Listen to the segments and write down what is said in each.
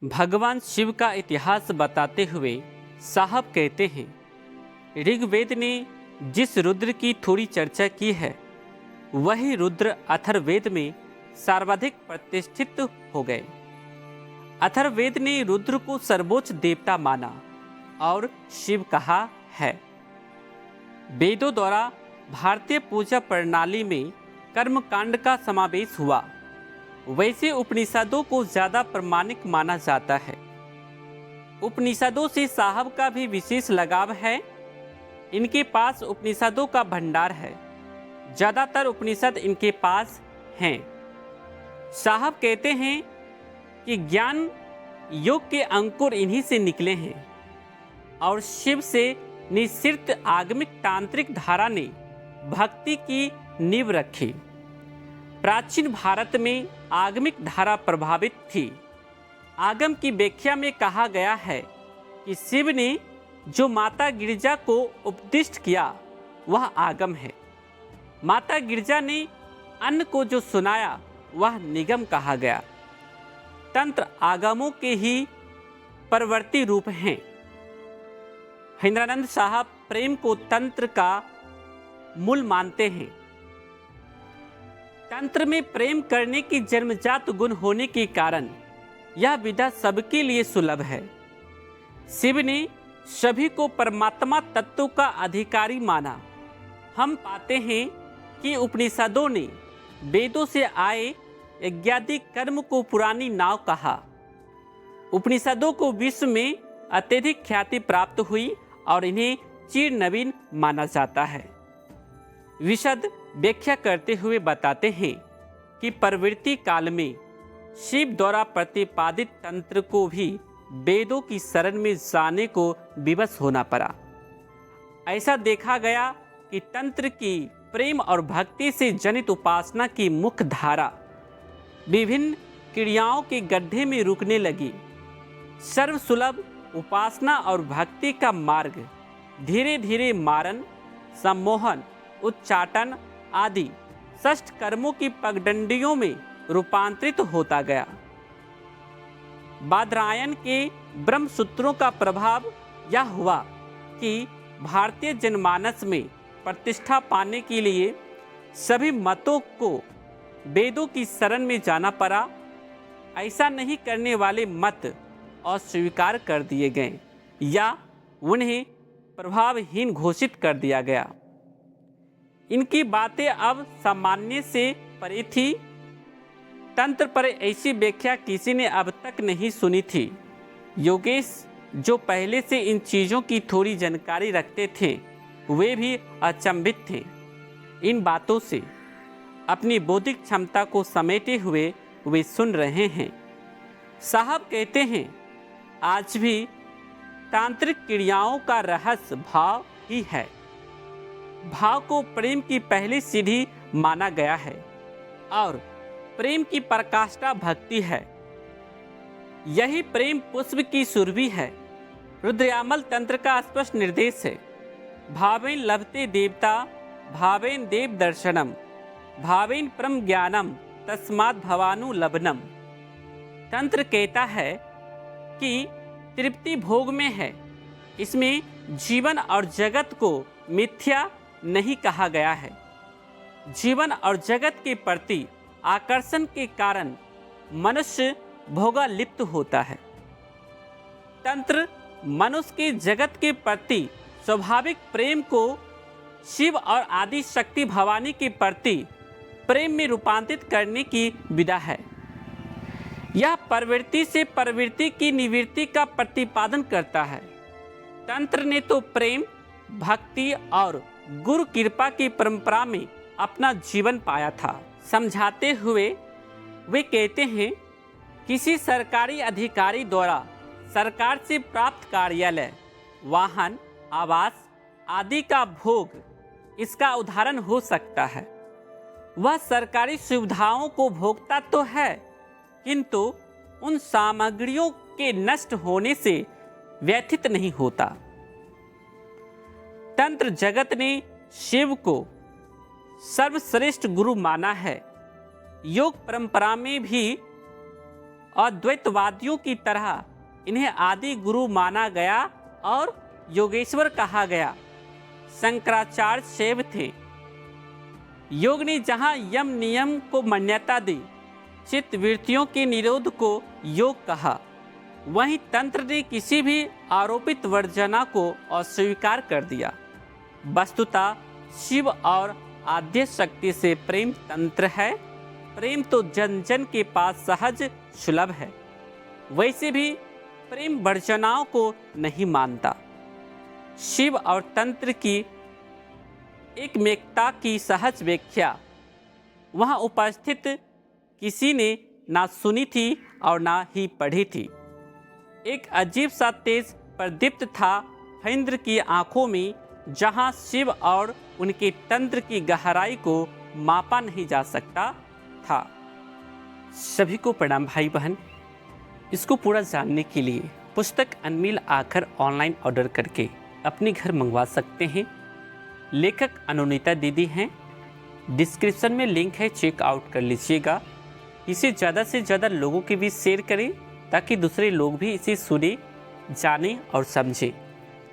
भगवान शिव का इतिहास बताते हुए साहब कहते हैं, ऋग्वेद ने जिस रुद्र की थोड़ी चर्चा की है वही रुद्र अथर्ववेद में सर्वाधिक प्रतिष्ठित हो गए। अथर्ववेद ने रुद्र को सर्वोच्च देवता माना और शिव कहा है। वेदों द्वारा भारतीय पूजा प्रणाली में कर्मकांड का समावेश हुआ, वैसे उपनिषदों को ज्यादा प्रमाणिक माना जाता है। उपनिषदों से साहब का भी विशेष लगाव है। इनके पास उपनिषदों का भंडार है, ज्यादातर उपनिषद इनके पास हैं। साहब कहते हैं कि ज्ञान योग के अंकुर इन्हीं से निकले हैं और शिव से निःसृत आगमिक तांत्रिक धारा ने भक्ति की नींव रखी। प्राचीन भारत में आगमिक धारा प्रभावित थी। आगम की व्याख्या में कहा गया है कि शिव ने जो माता गिरजा को उपदिष्ट किया वह आगम है। माता गिरजा ने अन्न को जो सुनाया वह निगम कहा गया। तंत्र आगमों के ही परवर्ती रूप हैं। हिंद्रानंद साहब प्रेम को तंत्र का मूल मानते हैं। तंत्र में प्रेम करने की जन्मजात गुण होने के कारण यह विधा सबके लिए सुलभ है। शिव ने सभी को परमात्मा तत्व का अधिकारी माना। हम पाते हैं कि उपनिषदों ने वेदों से आए यज्ञादि कर्म को पुरानी नाव कहा। उपनिषदों को विश्व में अत्यधिक ख्याति प्राप्त हुई और इन्हें चिर नवीन माना जाता है। विशद व्याख्या करते हुए बताते हैं कि प्रवृत्ति काल में शिव द्वारा प्रतिपादित तंत्र को भी वेदों की शरण में जाने को विवश होना पड़ा। ऐसा देखा गया कि तंत्र की प्रेम और भक्ति से जनित उपासना की मुख्य धारा विभिन्न क्रियाओं के गड्ढे में रुकने लगी। सर्वसुलभ उपासना और भक्ति का मार्ग धीरे धीरे मारन, सम्मोहन, उच्चाटन आदि षष्ठ कर्मों की पगडंडियों में रूपांतरित होता गया। बादरायण के ब्रह्म सूत्रों का प्रभाव यह हुआ कि भारतीय जनमानस में प्रतिष्ठा पाने के लिए सभी मतों को वेदों की शरण में जाना पड़ा। ऐसा नहीं करने वाले मत अस्वीकार कर दिए गए या उन्हें प्रभावहीन घोषित कर दिया गया। इनकी बातें अब सामान्य से परे थी। तंत्र पर ऐसी व्याख्या किसी ने अब तक नहीं सुनी थी। योगेश जो पहले से इन चीज़ों की थोड़ी जानकारी रखते थे वे भी अचंभित थे। इन बातों से अपनी बौद्धिक क्षमता को समेटे हुए वे सुन रहे हैं। साहब कहते हैं, आज भी तांत्रिक क्रियाओं का रहस्य भाव ही है। भाव को प्रेम की पहली सीढ़ी माना गया है और प्रेम की पराकाष्ठा भक्ति है। यही प्रेम पुष्प की सुरभि है। रुद्रयामल तंत्र का स्पष्ट निर्देश है, भावेन लभते देवता भावेन देव दर्शनम भावेन परम ज्ञानम तस्मात् भवानु लभनम। तंत्र कहता है कि तृप्ति भोग में है। इसमें जीवन और जगत को मिथ्या नहीं कहा गया है। जीवन और जगत के प्रति आकर्षण के कारण मनुष्य भोगालिप्त होता है। तंत्र मनुष्य के जगत के प्रति स्वाभाविक प्रेम को शिव और आदि शक्ति भवानी के प्रति प्रेम में रूपांतरित करने की विधा है। यह प्रवृत्ति से प्रवृत्ति की निवृत्ति का प्रतिपादन करता है। तंत्र ने तो प्रेम, भक्ति और गुरु कृपा की परंपरा में अपना जीवन पाया था। समझाते हुए वे कहते हैं, किसी सरकारी अधिकारी द्वारा सरकार से प्राप्त कार्यालय, वाहन, आवास आदि का भोग इसका उदाहरण हो सकता है। वह सरकारी सुविधाओं को भोगता तो है, किंतु उन सामग्रियों के नष्ट होने से व्यथित नहीं होता। तंत्र जगत ने शिव को सर्वश्रेष्ठ गुरु माना है। योग परंपरा में भी अद्वैतवादियों की तरह इन्हें आदि गुरु माना गया और योगेश्वर कहा गया। शंकराचार्य शैव थे। योग ने जहाँ यम नियम को मान्यता दी, चित्त वृत्तियों के निरोध को योग कहा, वहीं तंत्र ने किसी भी आरोपित वर्जना को अस्वीकार कर दिया। वस्तुतः शिव और आद्य शक्ति से प्रेम तंत्र है। प्रेम तो जन जन के पास सहज सुलभ है। वैसे भी प्रेम वर्जनाओं को नहीं मानता। शिव और तंत्र की एकमेकता की सहज व्याख्या वहाँ उपस्थित किसी ने ना सुनी थी और ना ही पढ़ी थी। एक अजीब सा तेज प्रदीप्त था इंद्र की आंखों में, जहाँ शिव और उनके तंत्र की गहराई को मापा नहीं जा सकता था। सभी को प्रणाम भाई बहन। इसको पूरा जानने के लिए पुस्तक अनमिल आकर ऑनलाइन ऑर्डर करके अपने घर मंगवा सकते हैं। लेखक अनुनीता दीदी हैं। डिस्क्रिप्शन में लिंक है, चेकआउट कर लीजिएगा। इसे ज़्यादा से ज़्यादा लोगों के बीच शेयर करें ताकि दूसरे लोग भी इसे सुने, जाने और समझें।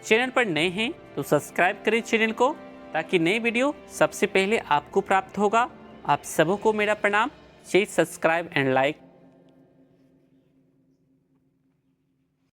चैनल पर नए हैं तो सब्सक्राइब करें चैनल को, ताकि नई वीडियो सबसे पहले आपको प्राप्त होगा। आप सबों को मेरा प्रणाम। Please subscribe and like